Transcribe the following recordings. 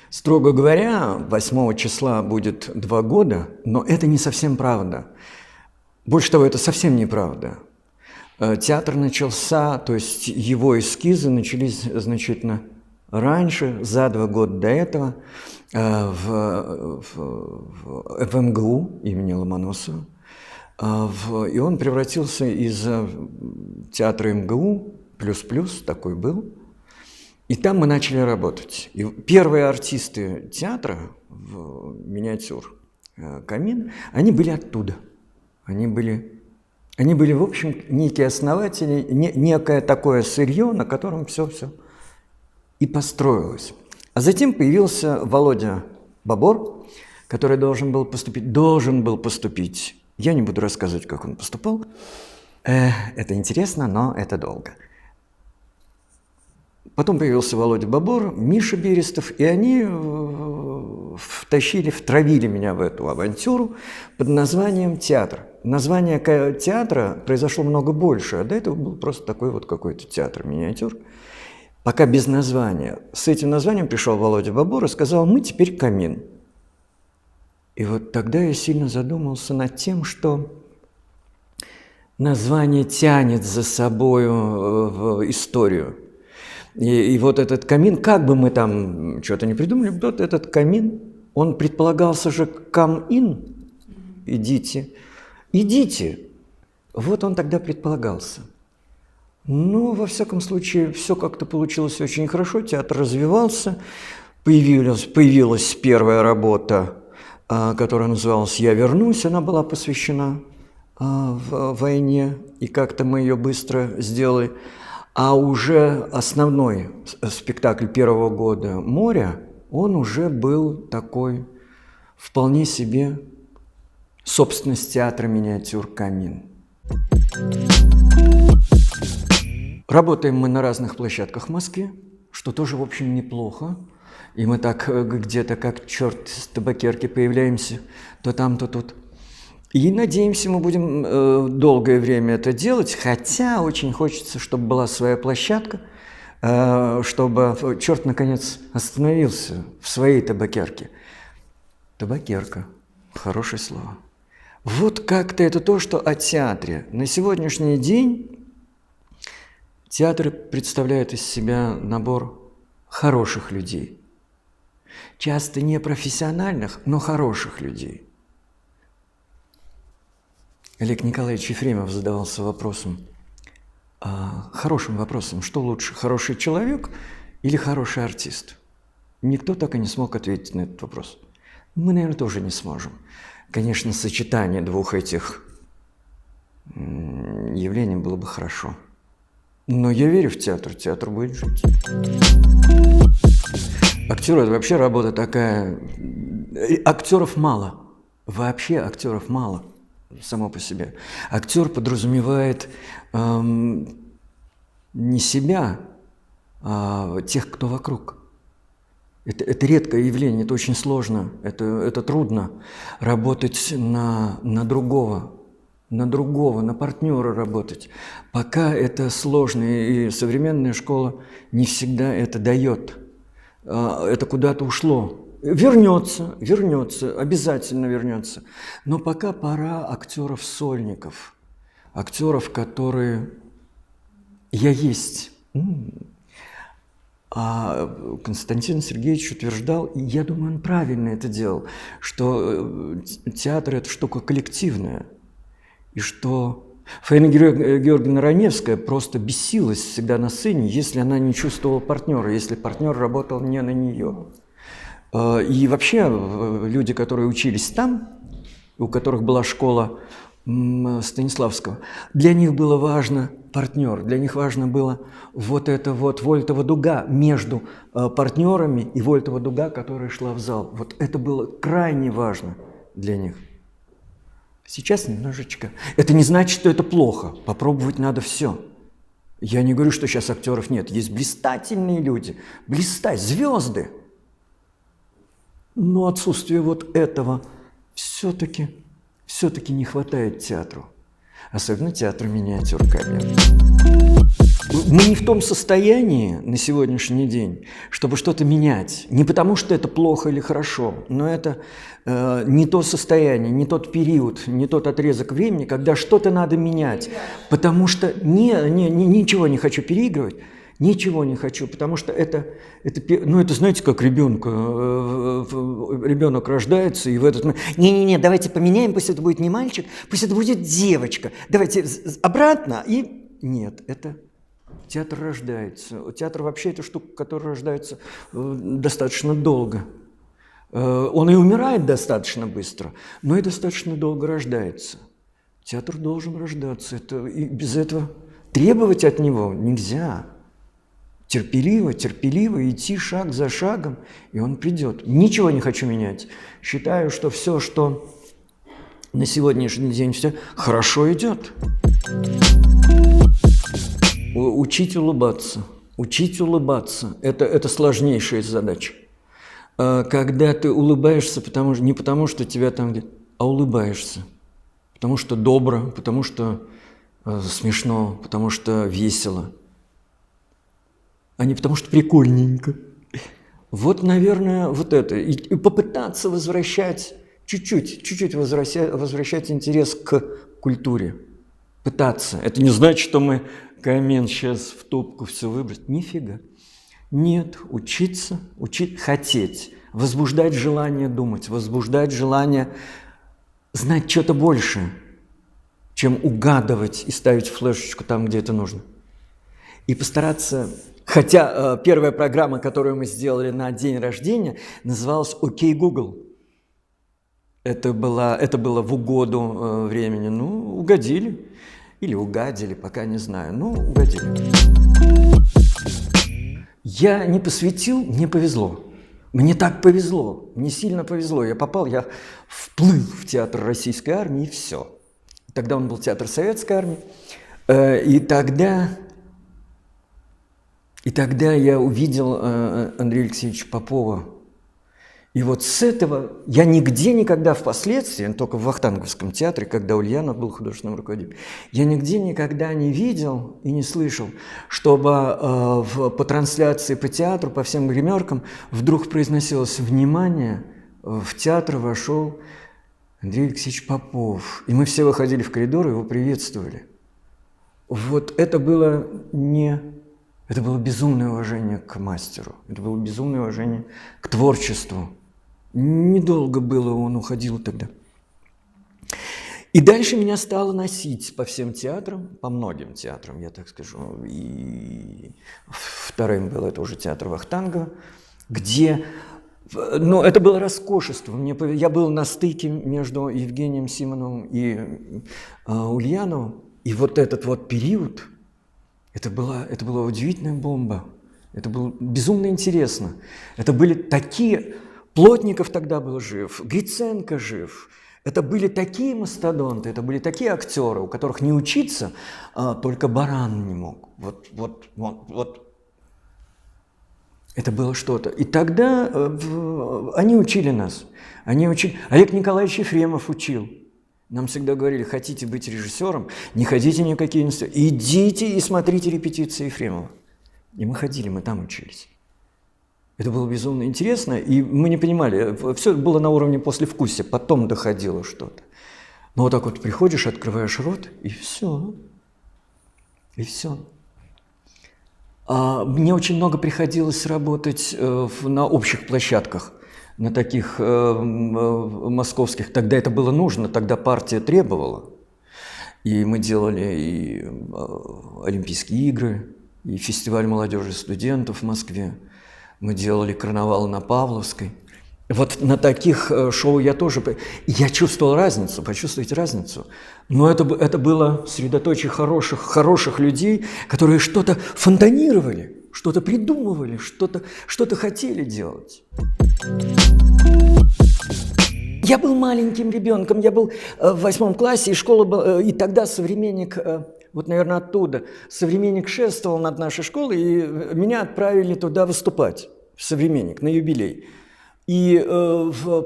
Строго говоря, 8 числа будет 2 года, но это не совсем правда. Больше того, это совсем неправда. Театр начался, то есть его эскизы начались значительно раньше, за 2 года до этого, в МГУ имени Ломоносова. И он превратился из театра МГУ, плюс-плюс, такой был. И там мы начали работать. И первые артисты театра в миниатюр «Камин», они были оттуда. Они были, в общем, некие основатели, некое такое сырье, на котором все и построилось. А затем появился Володя Бобор, который должен был поступить. Я не буду рассказывать, как он поступал. Это интересно, но это долго. Потом появился Володя Бобор, Миша Берестов, и они втравили меня в эту авантюру под названием «Театр». Название театра произошло много больше, а до этого был просто такой вот какой-то театр-миниатюр. Пока без названия. С этим названием пришел Володя Бобор и сказал: мы теперь «Камин». И вот тогда я сильно задумался над тем, что название тянет за собою в историю. И вот этот камин, как бы мы там что-то не придумали, вот этот камин, он предполагался же «come in», идите. Вот он тогда предполагался. Но, во всяком случае, все как-то получилось очень хорошо, театр развивался, появилась первая работа, которая называлась «Я вернусь», она была посвящена войне, и как-то мы ее быстро сделали. А уже основной спектакль первого года «Море», он уже был такой вполне себе собственность театра миниатюр «Камин». Работаем мы на разных площадках в Москве, что тоже, в общем, неплохо. И мы так где-то как черт с табакерки появляемся, то там, то тут. И надеемся, мы будем долгое время это делать, хотя очень хочется, чтобы была своя площадка, чтобы черт, наконец, остановился в своей табакерке. Табакерка – хорошее слово. Вот как-то это то, что о театре. На сегодняшний день театр представляет из себя набор хороших людей. Часто не профессиональных, но хороших людей. Олег Николаевич Ефремов задавался хорошим вопросом, что лучше, хороший человек или хороший артист? Никто так и не смог ответить на этот вопрос. Мы, наверное, тоже не сможем. Конечно, сочетание двух этих явлений было бы хорошо. Но я верю в театр, театр будет жить. Актер – это вообще работа такая. Актеров мало. Вообще актеров мало. Само по себе. Актер подразумевает не себя, а тех, кто вокруг. Это редкое явление, это очень сложно, это трудно. Работать на другого, на партнера работать. Пока это сложно, и современная школа не всегда это дает. Это куда-то ушло. Вернется, обязательно вернется. Но пока пора актеров-сольников, актеров, которые «я есть». А Константин Сергеевич утверждал, и я думаю, он правильно это делал, что театр – это штука коллективная, и что Фаина Георгиевна Раневская просто бесилась всегда на сцене, если она не чувствовала партнера, если партнер работал не на нее. И вообще люди, которые учились там, у которых была школа Станиславского, для них было важно партнер, для них важно было вот эта вот вольтова дуга между партнерами и вольтова дуга, которая шла в зал. Вот это было крайне важно для них. Сейчас немножечко. Это не значит, что это плохо. Попробовать надо все. Я не говорю, что сейчас актеров нет. Есть блистательные люди, звезды. Но отсутствие вот этого все-таки не хватает театру. Особенно театру миниатюр «Камин». Мы не в том состоянии на сегодняшний день, чтобы что-то менять. Не потому, что это плохо или хорошо, но это не то состояние, не тот период, не тот отрезок времени, когда что-то надо менять. Потому что ничего не хочу переигрывать, ничего не хочу, потому что это знаете, как ребенок рождается, и в этот момент, не, давайте поменяем, пусть это будет не мальчик, пусть это будет девочка, давайте обратно, и нет, это... Театр рождается. Театр вообще это штука, которая рождается достаточно долго. Он и умирает достаточно быстро, но и достаточно долго рождается. Театр должен рождаться. И без этого требовать от него нельзя. Терпеливо идти шаг за шагом, и он придет. Ничего не хочу менять. Считаю, что все, что на сегодняшний день все хорошо идет. Учить улыбаться. Это сложнейшая задача. Когда ты улыбаешься, не потому что тебя там где-то, а улыбаешься. Потому что добро, потому что смешно, потому что весело. А не потому что прикольненько. Вот, наверное, вот это. И попытаться возвращать, чуть-чуть возвращать интерес к культуре. Пытаться. Это не значит, что мы камень сейчас в топку все выбрать. Нифига. Нет, учиться, хотеть, возбуждать желание думать, возбуждать желание знать что-то больше, чем угадывать и ставить флешечку там, где это нужно. И постараться... Хотя первая программа, которую мы сделали на день рождения, называлась «Окей, Google». Это было в угоду времени. Ну, угодили. Или угадили, пока не знаю. Ну, угодили. Я не посвятил, мне повезло. Мне так повезло, мне сильно повезло. Я вплыл в театр российской армии, и все. Тогда он был театр советской армии. И тогда я увидел Андрея Алексеевича Попова. И вот с этого я нигде никогда впоследствии, только в Вахтанговском театре, когда Ульянов был художественным руководителем, я нигде никогда не видел и не слышал, чтобы по трансляции по театру, по всем гримеркам вдруг произносилось «Внимание!», в театр вошел Андрей Алексеевич Попов. И мы все выходили в коридор и его приветствовали. Вот это было безумное уважение к мастеру, это было безумное уважение к творчеству. Недолго было, он уходил тогда. И дальше меня стало носить по всем театрам, по многим театрам, я так скажу. И вторым был это уже театр Вахтангова, где... Но это было роскошество. Я был на стыке между Евгением Симоновым и Ульяновым. И вот этот вот период, это была удивительная бомба. Это было безумно интересно. Это были такие... Плотников тогда был жив, Гриценко жив. Это были такие мастодонты, это были такие актеры, у которых не учиться, только баран не мог. Вот. Это было что-то. И тогда они учили нас. Олег Николаевич Ефремов учил. Нам всегда говорили, хотите быть режиссером, не ходите ни в какие институты. Идите и смотрите репетиции Ефремова. И мы ходили, мы там учились. Это было безумно интересно, и мы не понимали, все было на уровне послевкусия, потом доходило что-то. Но вот так вот приходишь, открываешь рот, и все. И все. Мне очень много приходилось работать на общих площадках, на таких московских. Тогда это было нужно, тогда партия требовала. И мы делали и Олимпийские игры, и фестиваль молодежи и студентов в Москве. Мы делали карнавал на Павловской. Вот на таких шоу я тоже... Я чувствовал разницу, почувствовать разницу. Но это было средоточие хороших людей, которые что-то фонтанировали, что-то придумывали, что-то хотели делать. Я был маленьким ребенком, я был в 8 классе, и школа была... И тогда современник... Вот, наверное, оттуда. Современник шествовал над нашей школой, и меня отправили туда выступать, в Современник, на юбилей. И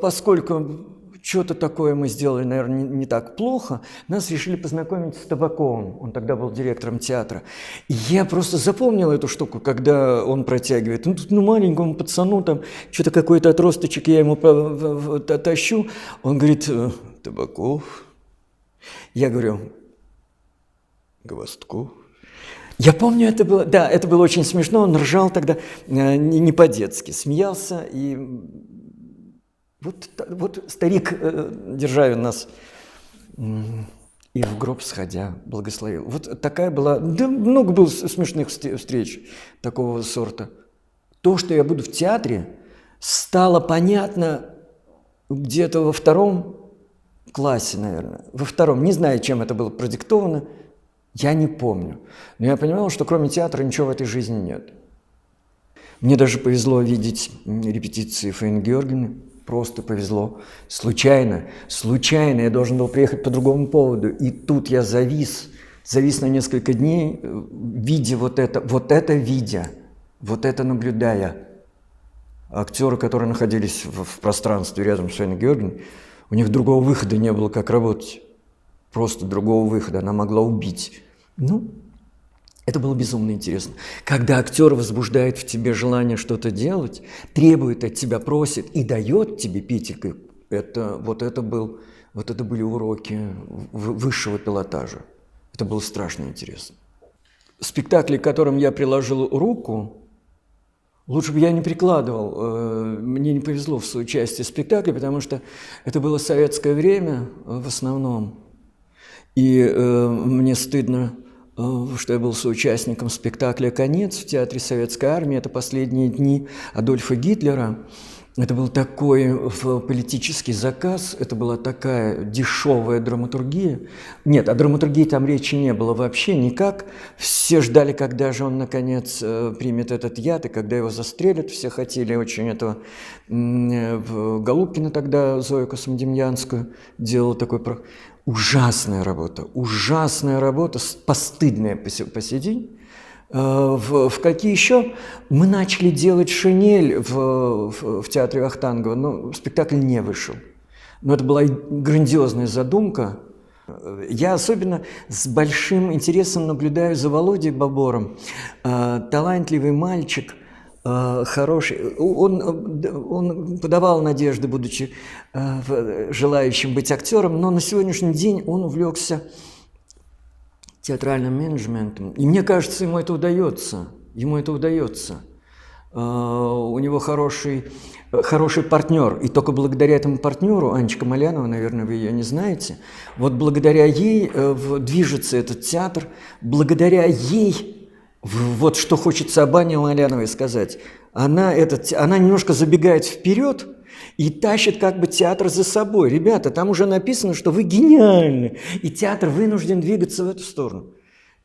поскольку что-то такое мы сделали, наверное, не так плохо, нас решили познакомить с Табаковым, он тогда был директором театра. И я просто запомнил эту штуку, когда он протягивает, ну, тут, ну, маленькому пацану, там, что-то какой-то отросточек я ему тащу, он говорит: Табаков. Я говорю: Гвоздков. Я помню, это было, да, это было очень смешно, он ржал тогда не по-детски, смеялся, и вот старик Державин нас и в гроб сходя благословил. Вот такая была, да, много было смешных встреч такого сорта. То, что я буду в театре, стало понятно где-то во 2 классе, наверное, во 2, не знаю, чем это было продиктовано, я не помню. Но я понимал, что кроме театра ничего в этой жизни нет. Мне даже повезло видеть репетиции Фаины Георгиевны. Просто повезло. Случайно я должен был приехать по другому поводу. И тут я завис на несколько дней, видя вот это видя, вот это наблюдая. Актеры, которые находились в пространстве рядом с Фаиной Георгиевной, у них другого выхода не было, как работать. Просто другого выхода, она могла убить. Ну, это было безумно интересно. Когда актер возбуждает в тебе желание что-то делать, требует от тебя, просит и дает тебе петик, это были уроки высшего пилотажа. Это было страшно интересно. Спектакли, к которым я приложил руку, лучше бы я не прикладывал. Мне не повезло в соучастии в спектакле, потому что это было советское время в основном. И мне стыдно, что я был соучастником спектакля «Конец» в Театре Советской Армии. Это последние дни Адольфа Гитлера. Это был такой политический заказ, это была такая дешевая драматургия. Нет, о драматургии там речи не было вообще никак. Все ждали, когда же он, наконец, примет этот яд, и когда его застрелят. Все хотели очень этого. Голубкина тогда, Зою Космодемьянскую, делала такой... Ужасная работа, постыдная по сей день. В какие еще? Мы начали делать «Шинель» в театре Вахтангова, но спектакль не вышел. Но это была грандиозная задумка. Я особенно с большим интересом наблюдаю за Володей Бобором. Талантливый мальчик, хороший. Он подавал надежды, будучи желающим быть актером, но на сегодняшний день он увлекся театральным менеджментом. И мне кажется, ему это удается. У него хороший партнер. И только благодаря этому партнеру, Анечка Малянова, наверное, вы ее не знаете, вот благодаря ей движется этот театр, благодаря ей, вот что хочется об Ане Маляновой сказать, она немножко забегает вперед и тащит как бы театр за собой. Ребята, там уже написано, что вы гениальны, и театр вынужден двигаться в эту сторону.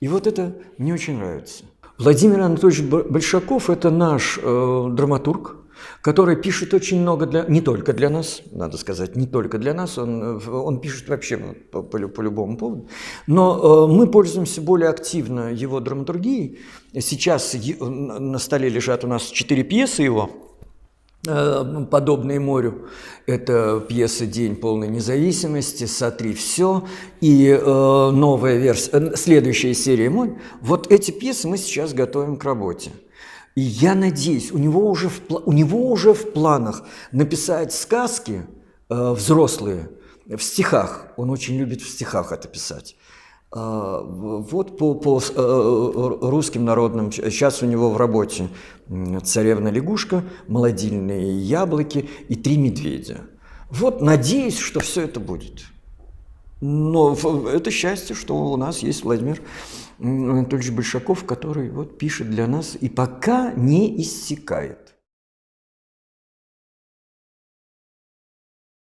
И вот это мне очень нравится. Владимир Анатольевич Большаков – это наш драматург, который пишет очень много не только для нас, надо сказать, не только для нас, он пишет вообще по любому поводу, но мы пользуемся более активно его драматургией. Сейчас на столе лежат у нас 4 пьесы его, подобные «Морю». Это пьеса «День полной независимости», «Сотри все» и новая версия, следующая серия «Море». Вот эти пьесы мы сейчас готовим к работе. И я надеюсь, у него уже в планах написать сказки взрослые в стихах. Он очень любит в стихах это писать. Вот по русским народным. Сейчас у него в работе «Царевна-лягушка», «Молодильные яблоки» и «Три медведя». Вот надеюсь, что все это будет. Но это счастье, что у нас есть Владимир Анатольевич Большаков, который вот пишет для нас и пока не иссякает.